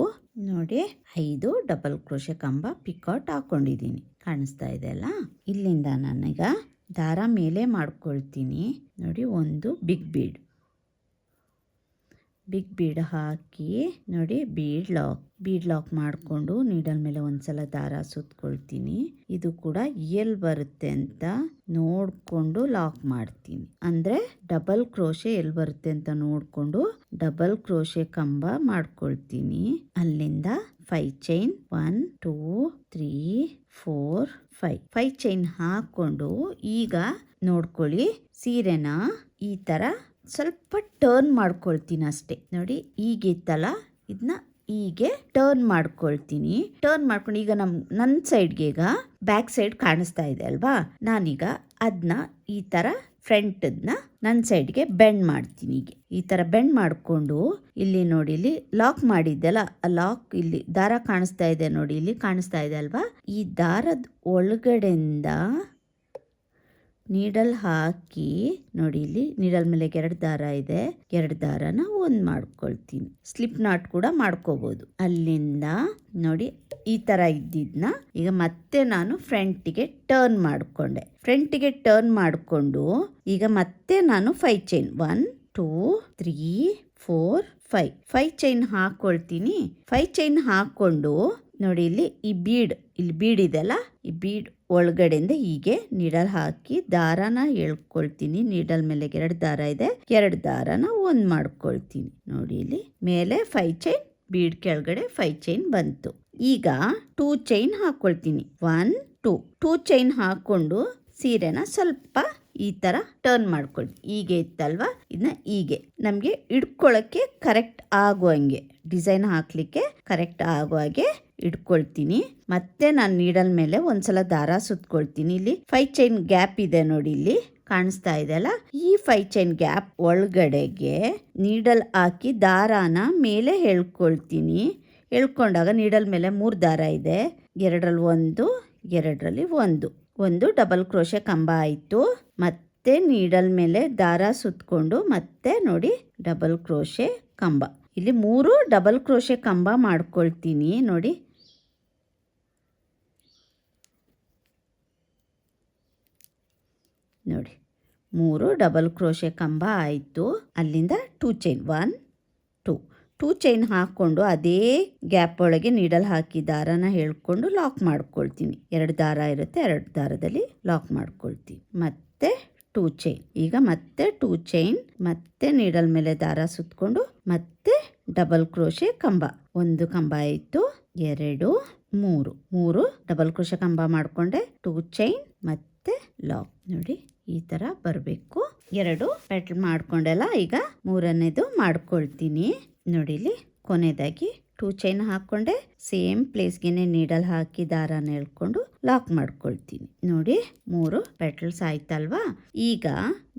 ನೋಡಿ. 5 ಡಬಲ್ ಕ್ರೋಶೆ ಕಂಬ ಪಿಕಾಟ್ ಹಾಕೊಂಡಿದ್ದೀನಿ, ಕಾಣಿಸ್ತಾ ಇದೆ ಅಲ್ಲ. ಇಲ್ಲಿಂದ ನಾನೀಗ ದಾರ ಮೇಲೆ ಮಾಡ್ಕೊಳ್ತೀನಿ ನೋಡಿ. ಒಂದು ಬಿಗ್ ಬೀಡ್ ಹಾಕಿ ನೋಡಿ, ಬೀಡ್ ಲಾಕ್ ಮಾಡಿಕೊಂಡು ನೀಡಲ್ ಮೇಲೆ ಒಂದ್ಸಲ ದಾರ ಸುತ್ಕೊಳ್ತೀನಿ. ಇದು ಕೂಡ ಎಲ್ಲಿ ಬರುತ್ತೆ ಅಂತ ನೋಡಿಕೊಂಡು ಲಾಕ್ ಮಾಡ್ತೀನಿ. ಅಂದರೆ ಡಬಲ್ ಕ್ರೋಶೆ ಎಲ್ಲಿ ಬರುತ್ತೆ ಅಂತ ನೋಡಿಕೊಂಡು ಡಬಲ್ ಕ್ರೋಶೆ ಕಂಬ ಮಾಡ್ಕೊಳ್ತೀನಿ. ಅಲ್ಲಿಂದ 5 ಚೈನ್ 1 2 3 4 5 ಚೈನ್ ಹಾಕೊಂಡು ಈಗ ನೋಡ್ಕೊಳ್ಳಿ, ಸೀರೆನ ಈ ಥರ ಸ್ವಲ್ಪ ಟರ್ನ್ ಮಾಡ್ಕೊಳ್ತೀನಿ ಅಷ್ಟೇ ನೋಡಿ. ಈಗಿತ್ತಲ್ಲ ಇದನ್ನ ಹೀಗೆ ಟರ್ನ್ ಮಾಡ್ಕೊಳ್ತೀನಿ. ಟರ್ನ್ ಮಾಡ್ಕೊಂಡು ಈಗ ನನ್ನ ಸೈಡ್ಗೆ ಈಗ ಬ್ಯಾಕ್ ಸೈಡ್ ಕಾಣಿಸ್ತಾ ಇದೆ ಅಲ್ವಾ, ನಾನೀಗ ಅದನ್ನ ಈ ತರ ಫ್ರಂಟನ್ನ ನನ್ನ ಸೈಡ್ಗೆ ಬೆಂಡ್ ಮಾಡ್ತೀನಿ. ಹೀಗೆ ಈ ತರ ಬೆಂಡ್ ಮಾಡಿಕೊಂಡು ಇಲ್ಲಿ ನೋಡಿ, ಇಲ್ಲಿ ಲಾಕ್ ಮಾಡಿದ್ದೆಲ್ಲ ಆ ಲಾಕ್, ಇಲ್ಲಿ ದಾರ ಕಾಣಿಸ್ತಾ ಇದೆ ನೋಡಿ, ಇಲ್ಲಿ ಕಾಣಿಸ್ತಾ ಇದೆ ಅಲ್ವಾ, ಈ ದಾರದ ಒಳಗಡೆಯಿಂದ ನೀಡಲ್ ಹಾಕಿ ನೋಡಿ, ಇಲ್ಲಿ ನೀಡಲ್ ಮೇಲೆ 2 ದಾರ ಇದೆ, 2 ದಾರನ ಒಂದ್ ಮಾಡ್ಕೊಳ್ತೀನಿ. ಸ್ಲಿಪ್ ನಾಟ್ ಕೂಡ ಮಾಡ್ಕೋಬಹುದು. ಅಲ್ಲಿಂದ ನೋಡಿ ಈ ತರ ಇದ್ದಿದ್ನ ಈಗ ಮತ್ತೆ ನಾನು ಫ್ರಂಟಿಗೆ ಟರ್ನ್ ಮಾಡ್ಕೊಂಡೆ. ಫ್ರಂಟಿಗೆ ಟರ್ನ್ ಮಾಡಿಕೊಂಡು ಈಗ ಮತ್ತೆ ನಾನು 5 ಚೈನ್ 1 2 3 4 5 ಚೈನ್ ಹಾಕೊಳ್ತೀನಿ. 5 ಚೈನ್ ಹಾಕೊಂಡು ನೋಡಿ, ಇಲ್ಲಿ ಬೀಡ್ ಇದೆಲ್ಲ, ಈ ಬೀಡ್ ಒಳಗಡೆಯಿಂದ ಹೀಗೆ ನೀಡಲ್ ಹಾಕಿ ದಾರನ ಎಳ್ಕೊಳ್ತೀನಿ. ನೀಡಲ್ ಮೇಲೆ 2 ದಾರ ಇದೆ, 2 ದಾರನ ಒಂದ್ ಮಾಡ್ಕೊಳ್ತೀನಿ. ನೋಡಿ ಇಲ್ಲಿ ಮೇಲೆ 5 ಚೈನ್, ಬೀಡ್ ಕೆಳಗಡೆ 5 ಚೈನ್ ಬಂತು. ಈಗ 2 ಚೈನ್ ಹಾಕೊಳ್ತೀನಿ. 1 2 ಚೈನ್ ಹಾಕೊಂಡು ಸೀರೆನ ಸ್ವಲ್ಪ ಈ ತರ ಟರ್ನ್ ಮಾಡ್ಕೊಳ್ತೀನಿ. ಹೀಗೆ ಇತ್ತಲ್ವಾ, ಇದನ್ನ ಹೀಗೆ ನಮ್ಗೆ ಇಡ್ಕೊಳಕ್ಕೆ ಕರೆಕ್ಟ್ ಆಗುವಂಗೆ, ಡಿಸೈನ್ ಹಾಕ್ಲಿಕ್ಕೆ ಕರೆಕ್ಟ್ ಆಗುವಾಗೆ ಇಟ್ಕೊಳ್ತೀನಿ. ಮತ್ತೆ ನಾನು ನೀಡಲ್ ಮೇಲೆ ಒಂದ್ಸಲ ದಾರ ಸುತ್ಕೊಳ್ತೀನಿ. ಇಲ್ಲಿ 5 ಚೈನ್ ಗ್ಯಾಪ್ ಇದೆ ನೋಡಿ, ಇಲ್ಲಿ ಕಾಣಿಸ್ತಾ ಇದೆ ಅಲ್ಲ, ಈ 5 ಚೈನ್ ಗ್ಯಾಪ್ ಒಳಗಡೆಗೆ ನೀಡಲ್ ಹಾಕಿ ದಾರಾನ ಮೇಲೆ ಎಳ್ಕೊಳ್ತೀನಿ. ಎಳ್ಕೊಂಡಾಗ ನೀಡಲ್ ಮೇಲೆ 3 ದಾರ ಇದೆ, 2ರಲ್ಲಿ 1 2ರಲ್ಲಿ 1 ಡಬಲ್ ಕ್ರೋಶೆ ಕಂಬ ಆಯಿತು. ಮತ್ತೆ ನೀಡಲ್ ಮೇಲೆ ದಾರ ಸುತ್ಕೊಂಡು ಮತ್ತೆ ನೋಡಿ ಡಬಲ್ ಕ್ರೋಶೆ ಕಂಬ, ಇಲ್ಲಿ 3 ಡಬಲ್ ಕ್ರೋಶೆ ಕಂಬ ಮಾಡ್ಕೊಳ್ತೀನಿ. ನೋಡಿ ನೋಡಿ 3 ಡಬಲ್ ಕ್ರೋಶೆ ಕಂಬ ಆಯಿತು. ಅಲ್ಲಿಂದ 2 ಚೈನ್ 1 2 ಚೈನ್ ಹಾಕ್ಕೊಂಡು ಅದೇ ಗ್ಯಾಪ್ ಒಳಗೆ ನೀಡಲ್ ಹಾಕಿ ದಾರನ ಹೇಳ್ಕೊಂಡು ಲಾಕ್ ಮಾಡ್ಕೊಳ್ತೀನಿ. 2 ದಾರ ಇರುತ್ತೆ, 2 ದಾರದಲ್ಲಿ ಲಾಕ್ ಮಾಡ್ಕೊಳ್ತೀನಿ. ಮತ್ತೆ 2 ಚೈನ್, ಈಗ ಮತ್ತೆ 2 ಚೈನ್, ಮತ್ತೆ ನೀಡಲ್ ಮೇಲೆ ದಾರ ಸುತ್ಕೊಂಡು ಮತ್ತೆ ಡಬಲ್ ಕ್ರೋಶೆ ಕಂಬ, 1 ಕಂಬ ಆಯಿತು, 2 3 ಡಬಲ್ ಕ್ರೋಶೆ ಕಂಬ ಮಾಡಿಕೊಂಡೆ, 2 ಚೈನ್ ಮತ್ತೆ ಲಾಕ್. ನೋಡಿ ಈ ತರ ಬರಬೇಕು. 2 ಪೆಟ್ಲ್ ಮಾಡ್ಕೊಂಡೆಲ್ಲ, ಈಗ 3ನೇದು ಮಾಡ್ಕೊಳ್ತೀನಿ. ನೋಡಿ ಇಲ್ಲಿ ಕೊನೆಯದಾಗಿ 2 ಚೈನ್ ಹಾಕ್ಕೊಂಡೆ, ಸೇಮ್ ಪ್ಲೇಸ್ಗೆನೆ ನೀಡಲ್ ಹಾಕಿ ದಾರನ ಎಳ್ಕೊಂಡು ಲಾಕ್ ಮಾಡ್ಕೊಳ್ತೀನಿ. ನೋಡಿ 3 ಪೆಟಲ್ಸ್ ಆಯ್ತಲ್ವಾ. ಈಗ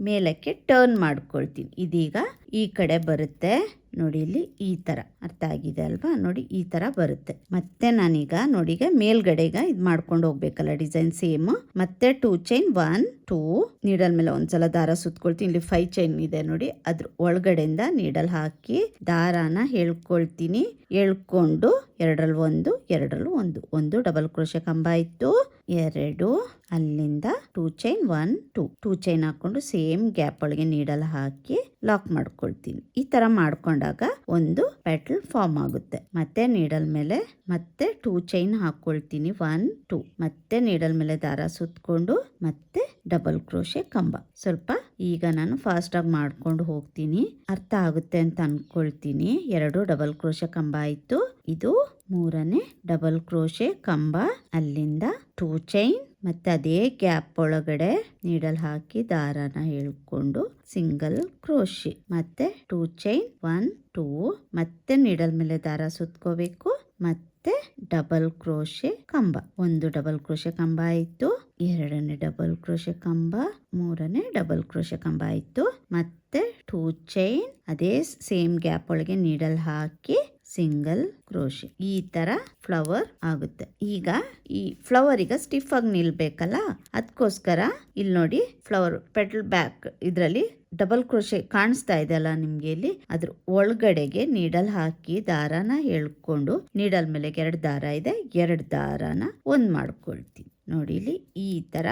ಮೇಲಕ್ಕೆ ಟರ್ನ್ ಮಾಡ್ಕೊಳ್ತೀನಿ. ಇದೀಗ ಈ ಕಡೆ ಬರುತ್ತೆ ನೋಡಿ, ಇಲ್ಲಿ ಈ ತರ ಅರ್ಥ ಆಗಿದೆ ಅಲ್ವಾ. ನೋಡಿ ಈ ತರ ಬರುತ್ತೆ. ಮತ್ತೆ ನಾನೀಗ ನೋಡಿ, ಈಗ ಮೇಲ್ಗಡೆಗ ಇದು ಮಾಡ್ಕೊಂಡು ಹೋಗ್ಬೇಕಲ್ಲ ಡಿಸೈನ್ ಸೇಮ್. ಮತ್ತೆ 2 ಚೈನ್ 1 2 ನೀಡಲ್ ಮೇಲೆ ಒಂದ್ಸಲ ದಾರ ಸುತ್ಕೊಳ್ತೀನಿ. ಇಲ್ಲಿ 5 ಚೈನ್ ಇದೆ ನೋಡಿ, ಅದ್ರ ಒಳಗಡೆಯಿಂದ ನೀಡಲ್ ಹಾಕಿ ದಾರಾನ ಹೇಳ್ಕೊಳ್ತೀನಿ. ಎಳ್ಕೊಂಡು 2ರಲ್ಲಿ 1 2ರಲ್ಲಿ 1 ಡಬಲ್ ಕ್ರೋಶೆ ಕಂಬ ಇತ್ತು, 2 ಅಲ್ಲಿಂದ 2 ಚೈನ್ 1 2 ಚೈನ್ ಹಾಕೊಂಡು ಸೇಮ್ ಗ್ಯಾಪ್ ಒಳಗೆ ನೀಡಲ್ ಹಾಕಿ ಲಾಕ್ ಮಾಡ್ಕೊಳ್ತೀನಿ. ಈ ತರ ಮಾಡ್ಕೊಂಡಾಗ ಒಂದು ಪೆಟಲ್ ಫಾರ್ಮ್ ಆಗುತ್ತೆ. ಮತ್ತೆ ನೀಡಲ್ ಮೇಲೆ ಮತ್ತೆ 2 ಚೈನ್ ಹಾಕೊಳ್ತೀನಿ, 1 2 ಮತ್ತೆ ನೀಡಲ್ ಮೇಲೆ ದಾರ ಸುತ್ಕೊಂಡು ಮತ್ತೆ ಡಬಲ್ ಕ್ರೋಶೆ ಕಂಬ. ಸ್ವಲ್ಪ ಈಗ ನಾನು ಫಾಸ್ಟ್ ಆಗಿ ಮಾಡ್ಕೊಂಡು ಹೋಗ್ತೀನಿ, ಅರ್ಥ ಆಗುತ್ತೆ ಅಂತ ಅನ್ಕೊಳ್ತೀನಿ. 2 ಡಬಲ್ ಕ್ರೋಶೆ ಕಂಬ ಆಯ್ತು. ಇದು 3ನೇ ಡಬಲ್ ಕ್ರೋಶೆ ಕಂಬ. ಅಲ್ಲಿಂದ 2 ಚೈನ್ ಮತ್ತೆ ಅದೇ ಗ್ಯಾಪ್ ಒಳಗಡೆ ನೀಡಲ್ ಹಾಕಿ ದಾರನ ಹೇಳ್ಕೊಂಡು ಸಿಂಗಲ್ ಕ್ರೋಶೆ, ಮತ್ತೆ 2 ಚೈನ್ 1 2 ಮತ್ತೆ ನೀಡಲ್ ಮೇಲೆ ದಾರ ಸುತ್ಕೋಬೇಕು, ಮತ್ತೆ ಡಬಲ್ ಕ್ರೋಶೆ ಕಂಬ. 1 ಡಬಲ್ ಕ್ರೋಶೆ ಕಂಬ ಆಯ್ತು, 2ನೇ ಡಬಲ್ ಕ್ರೋಶೆ ಕಂಬ, 3ನೇ ಡಬಲ್ ಕ್ರೋಶೆ ಕಂಬ ಆಯ್ತು. ಮತ್ತೆ 2 ಚೈನ್ ಅದೇ ಸೇಮ್ ಗ್ಯಾಪ್ ಒಳಗೆ ನೀಡಲ್ ಹಾಕಿ ಸಿಂಗಲ್ ಕ್ರೋಶೆ. ಈ ತರ ಫ್ಲವರ್ ಆಗುತ್ತೆ. ಈಗ ಈ ಫ್ಲವರ್ ಈಗ ಸ್ಟಿಫ್ ಆಗಿ ನಿಲ್ಬೇಕಲ್ಲ, ಅದಕ್ಕೋಸ್ಕರ ಇಲ್ಲಿ ನೋಡಿ ಫ್ಲವರ್ ಪೆಟಲ್ ಬ್ಯಾಕ್ ಇದ್ರಲ್ಲಿ ಡಬಲ್ ಕ್ರೋಶೆ ಕಾಣಿಸ್ತಾ ಇದೆ ಅಲ್ಲ ನಿಮ್ಗೆ, ಇಲ್ಲಿ ಅದ್ರ ಒಳಗಡೆಗೆ ನೀಡಲ್ ಹಾಕಿ ದಾರನ ಎಳ್ಕೊಂಡು ನೀಡಲ್ ಮೇಲೆ 2 ದಾರ ಇದೆ, 2 ದಾರನ ಒಂದ್ ಮಾಡ್ಕೊಳ್ತೀನಿ. ನೋಡಿ ಇಲ್ಲಿ ಈ ತರ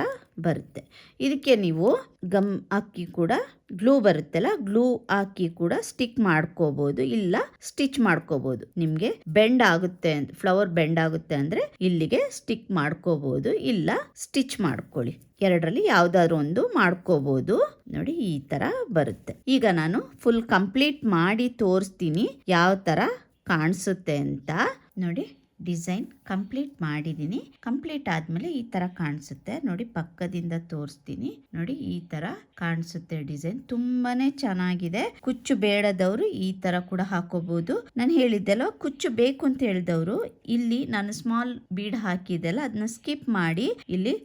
ಬರುತ್ತೆ. ಇದಕ್ಕೆ ನೀವು ಗಮ್ ಹಾಕಿ ಕೂಡ, ಗ್ಲೂ ಬರುತ್ತಲ್ಲ, ಗ್ಲೂ ಹಾಕಿ ಕೂಡ ಸ್ಟಿಕ್ ಮಾಡ್ಕೋಬಹುದು, ಇಲ್ಲ ಸ್ಟಿಚ್ ಮಾಡ್ಕೋಬಹುದು. ನಿಮ್ಗೆ ಬೆಂಡ್ ಆಗುತ್ತೆ ಅಂತ, ಫ್ಲವರ್ ಬೆಂಡ್ ಆಗುತ್ತೆ ಅಂದ್ರೆ ಇಲ್ಲಿಗೆ ಸ್ಟಿಕ್ ಮಾಡ್ಕೋಬಹುದು, ಇಲ್ಲ ಸ್ಟಿಚ್ ಮಾಡ್ಕೊಳ್ಳಿ. 2ರಲ್ಲಿ ಯಾವ್ದಾದ್ರು ಒಂದು ಮಾಡ್ಕೋಬಹುದು. ನೋಡಿ ಈ ತರ ಬರುತ್ತೆ. ಈಗ ನಾನು ಫುಲ್ ಕಂಪ್ಲೀಟ್ ಮಾಡಿ ತೋರಿಸ್ತೀನಿ ಯಾವ ತರ ಕಾಣಿಸುತ್ತೆ ಅಂತ. ನೋಡಿ ಡಿಸೈನ್ ಕಂಪ್ಲೀಟ್ ಮಾಡಿದ್ದೀನಿ. ಕಂಪ್ಲೀಟ್ ಆದ್ಮೇಲೆ ಈ ತರ ಕಾಣಿಸುತ್ತೆ ನೋಡಿ, ಪಕ್ಕದಿಂದ ತೋರಿಸ್ತೀನಿ ನೋಡಿ, ಈ ತರ ಕಾಣಿಸುತ್ತೆ ಡಿಸೈನ್. ತುಂಬಾನೇ ಚೆನ್ನಾಗಿದೆ. ಕುಚ್ಚು ಬೇಡದವರು ಈ ತರ ಕೂಡ ಹಾಕೋಬಹುದು. ನಾನು ಹೇಳಿದ್ದೆಲ್ಲ ಕುಚ್ಚು ಬೇಕು ಅಂತ ಹೇಳಿದವರು ಇಲ್ಲಿ ನಾನು ಸ್ಮಾಲ್ ಬೀಡ್ ಹಾಕಿದ್ದೆಲ್ಲ ಅದನ್ನ ಸ್ಕಿಪ್ ಮಾಡಿ ಇಲ್ಲಿ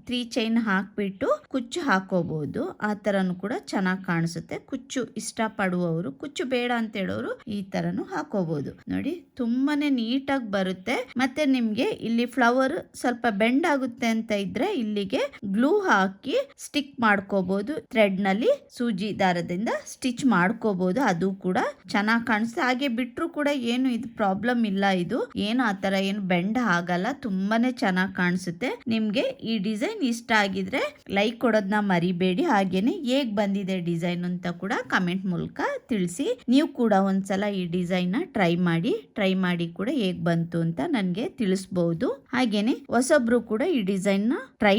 ತ್ರೀ ಚೈನ್ ಹಾಕ್ಬಿಟ್ಟು ಕುಚ್ಚು ಹಾಕೋಬಹುದು. ಆ ತರನು ಕೂಡ ಚೆನ್ನಾಗಿ ಕಾಣಿಸುತ್ತೆ. ಕುಚ್ಚು ಇಷ್ಟ ಪಡುವವರು, ಕುಚ್ಚು ಬೇಡ ಅಂತ ಹೇಳೋರು ಈ ತರನು ಹಾಕೋಬಹುದು. ನೋಡಿ ತುಂಬಾನೇ ನೀಟಾಗಿ ಬರುತ್ತೆ. ಮತ್ತೆ ನಿಮ್ಗೆ ಇಲ್ಲಿ ಫ್ಲವರ್ ಸ್ವಲ್ಪ ಬೆಂಡ್ ಆಗುತ್ತೆ ಅಂತ ಇದ್ರೆ ಇಲ್ಲಿಗೆ ಗ್ಲೂ ಹಾಕಿ ಸ್ಟಿಕ್ ಮಾಡ್ಕೋಬಹುದು. ಥ್ರೆಡ್ ನಲ್ಲಿ ಸೂಜಿ ದಾರದಿಂದ ಸ್ಟಿಚ್ ಮಾಡ್ಕೋಬಹುದು. ಅದು ಕೂಡ ಚೆನ್ನಾಗಿ ಕಾಣಿಸುತ್ತೆ. ಹಾಗೆ ಬಿಟ್ರು ಕೂಡ ಏನು ಇದು ಪ್ರಾಬ್ಲಮ್ ಇಲ್ಲ. ಇದು ಏನು ಆ ತರ ಏನು ಬೆಂಡ್ ಆಗಲ್ಲ. ತುಂಬಾನೇ ಚೆನ್ನಾಗಿ ಕಾಣಿಸುತ್ತೆ. ನಿಮ್ಗೆ ಈ ಡಿಸೈನ್ ಇಷ್ಟ ಆಗಿದ್ರೆ ಲೈಕ್ ಕೊಡೋದನ್ನ ಮರಿಬೇಡಿ. ಹಾಗೇನೆ ಹೇಗ್ ಬಂದಿದೆ ಡಿಸೈನ್ ಅಂತ ಕೂಡ ಕಮೆಂಟ್ ಮೂಲಕ ತಿಳಿಸಿ. ನೀವು ಕೂಡ ಒಂದ್ಸಲ ಈ ಡಿಸೈನ್ ನ ಟ್ರೈ ಮಾಡಿ ಕೂಡ ಹೇಗ್ ಬಂತು ಅಂತ ನನ್ಗೆ ತಿಳಿಸಬಹುದು. ಹಾಗೇನೆ ಹೊಸಬ್ರು ಕೂಡ ಈ ಡಿಸೈನ್ ನ ಟ್ರೈ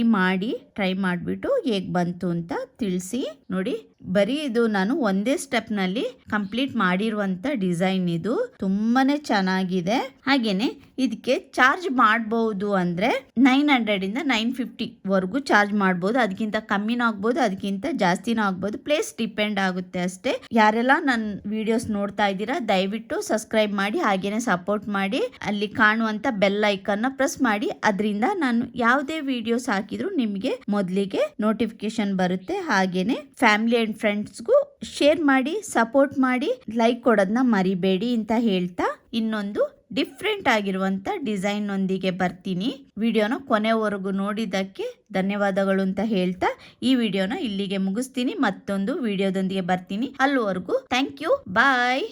ಮಾಡಿಬಿಟ್ಟು ಹೇಗ್ ಬಂತು ಅಂತ ತಿಳಿಸಿ. ನೋಡಿ ಬರೀ ಇದು ನಾನು ಒಂದೇ ಸ್ಟೆಪ್ ನಲ್ಲಿ ಕಂಪ್ಲೀಟ್ ಮಾಡಿರುವಂತ ಡಿಸೈನ್. ಇದು ತುಂಬಾನೇ ಚೆನ್ನಾಗಿದೆ. ಹಾಗೇನೆ ಇದಕ್ಕೆ ಚಾರ್ಜ್ ಮಾಡಬಹುದು ಅಂದ್ರೆ 900 ಇಂದ 950 ವರೆಗೂ ಚಾರ್ಜ್ ಮಾಡಬಹುದು. ಅದಕ್ಕಿಂತ ಕಮ್ಮಿನೂ ಆಗ್ಬಹುದು, ಅದಕ್ಕಿಂತ ಜಾಸ್ತಿನೂ ಆಗ್ಬಹುದು. ಪ್ಲೇಸ್ ಡಿಪೆಂಡ್ ಆಗುತ್ತೆ ಅಷ್ಟೇ. ಯಾರೆಲ್ಲ ನನ್ನ ವಿಡಿಯೋಸ್ ನೋಡ್ತಾ ಇದ್ದೀರಾ ದಯವಿಟ್ಟು ಸಬ್ಸ್ಕ್ರೈಬ್ ಮಾಡಿ, ಹಾಗೇನೆ ಸಪೋರ್ಟ್ ಮಾಡಿ. ಅಲ್ಲಿ ಕಾಣುವಂತ ಬೆಲ್ ಐಕಾನ್ ನ ಪ್ರೆಸ್ ಮಾಡಿ. ಅದರಿಂದ ನಾನು ಯಾವುದೇ ವಿಡಿಯೋಸ್ ಹಾಕಿದ್ರು ನಿಮಗೆ ಮೊದಲಿಗೆ ನೋಟಿಫಿಕೇಶನ್ ಬರುತ್ತೆ. ಹಾಗೇನೆ ಫ್ಯಾಮಿಲಿ ಅಂಡ್ ಫ್ರೆಂಡ್ಸ್ಗೂ ಶೇರ್ ಮಾಡಿ, ಸಪೋರ್ಟ್ ಮಾಡಿ, ಲೈಕ್ ಕೊಡೋದನ್ನ ಮರಿಬೇಡಿ ಅಂತ ಹೇಳ್ತಾ ಇನ್ನೊಂದು ಡಿಫ್ರೆಂಟ್ ಆಗಿರುವಂತ ಡಿಸೈನ್ ಒಂದಿಗೆ ಬರ್ತೀನಿ. ವಿಡಿಯೋನ ಕೊನೆವರೆಗೂ ನೋಡಿದ್ದಕ್ಕೆ ಧನ್ಯವಾದಗಳು ಅಂತ ಹೇಳ್ತಾ ಈ ವಿಡಿಯೋನ ಇಲ್ಲಿಗೆ ಮುಗಿಸ್ತೀನಿ. ಮತ್ತೊಂದು ವಿಡಿಯೋದೊಂದಿಗೆ ಬರ್ತೀನಿ. ಅಲ್ಲಿವರೆಗೂ ಥ್ಯಾಂಕ್ ಯು, ಬಾಯ್.